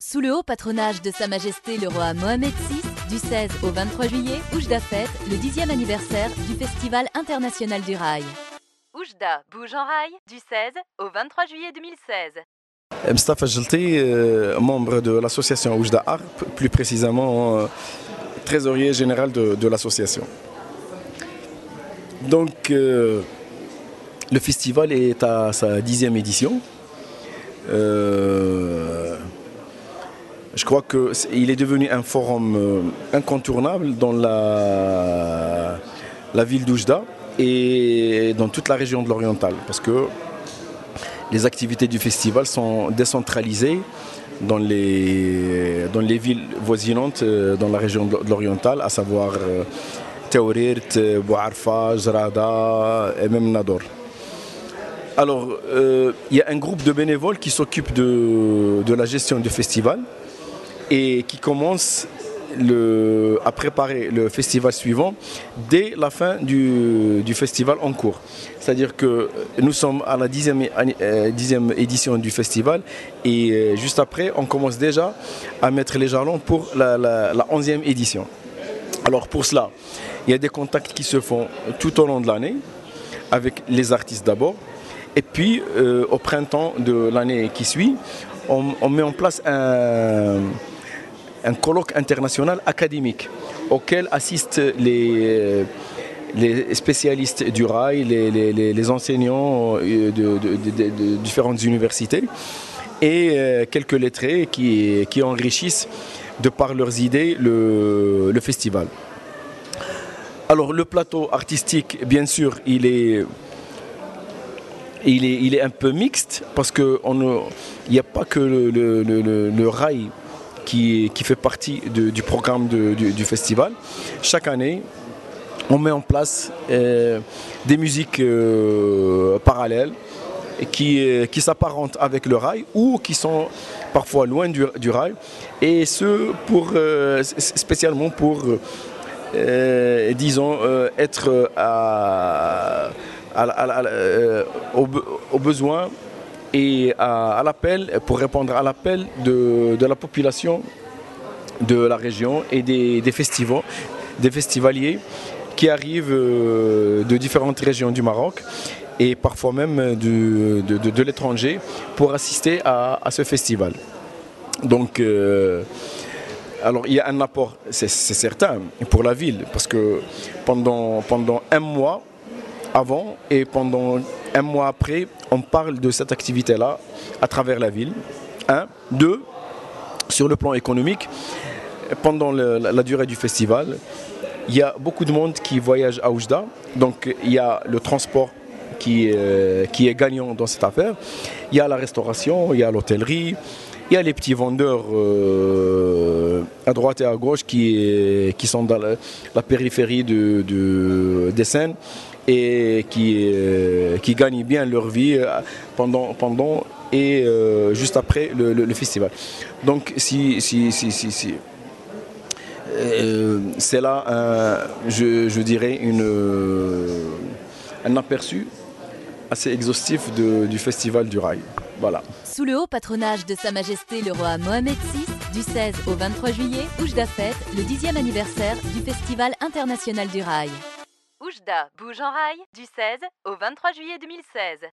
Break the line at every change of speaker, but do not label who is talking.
Sous le haut patronage de Sa Majesté le roi Mohamed VI, du 16 au 23 juillet, Oujda fête le 10e anniversaire du Festival international du rail. Oujda bouge en rail du 16 au 23 juillet 2016.
Mustafa Jelti, membre de l'association Oujda Art, plus précisément trésorier général de l'association. Donc, le festival est à sa 10e édition. Je crois qu'il est devenu un forum incontournable dans la ville d'Oujda et dans toute la région de l'Oriental, parce que les activités du festival sont décentralisées dans les villes voisinantes dans la région de l'Oriental, à savoir Taourir, Bouarfa, Jrada et même Nador. Alors, il y a un groupe de bénévoles qui s'occupe de la gestion du festival et qui commence à préparer le festival suivant dès la fin du festival en cours. C'est-à-dire que nous sommes à la 10e édition du festival et juste après, on commence déjà à mettre les jalons pour la 11e édition. Alors pour cela, il y a des contacts qui se font tout au long de l'année avec les artistes d'abord. Et puis, au printemps de l'année qui suit, on met en place un colloque international académique auquel assistent les spécialistes du rail, les enseignants de différentes universités et quelques lettrés qui enrichissent de par leurs idées le festival. Alors le plateau artistique, bien sûr, il est un peu mixte parce qu'il n'y a pas que le rail qui fait partie du programme du festival. Chaque année, on met en place des musiques parallèles qui s'apparentent avec le rail ou qui sont parfois loin du rail, et ce spécialement pour disons être aux besoins et à l'appel, pour répondre à l'appel de la population de la région et des festivaliers qui arrivent de différentes régions du Maroc et parfois même de l'étranger pour assister à ce festival. Donc, alors il y a un apport, c'est certain, pour la ville, parce que pendant un mois avant et pendant un mois après, on parle de cette activité-là à travers la ville. 1. 2. Sur le plan économique, pendant la durée du festival, il y a beaucoup de monde qui voyage à Oujda. Donc il y a le transport qui est gagnant dans cette affaire. Il y a la restauration, il y a l'hôtellerie, il y a les petits vendeurs à droite et à gauche qui sont dans la périphérie des scènes et qui gagnent bien leur vie pendant et juste après le festival. Donc c'est là, je dirais, un aperçu assez exhaustif du festival du rail. Voilà.
Sous le haut patronage de Sa Majesté le roi Mohamed VI, du 16 au 23 juillet, Oujda fête le 10e anniversaire du Festival international du rail. Oujda bouge en rail du 16 au 23 juillet 2016.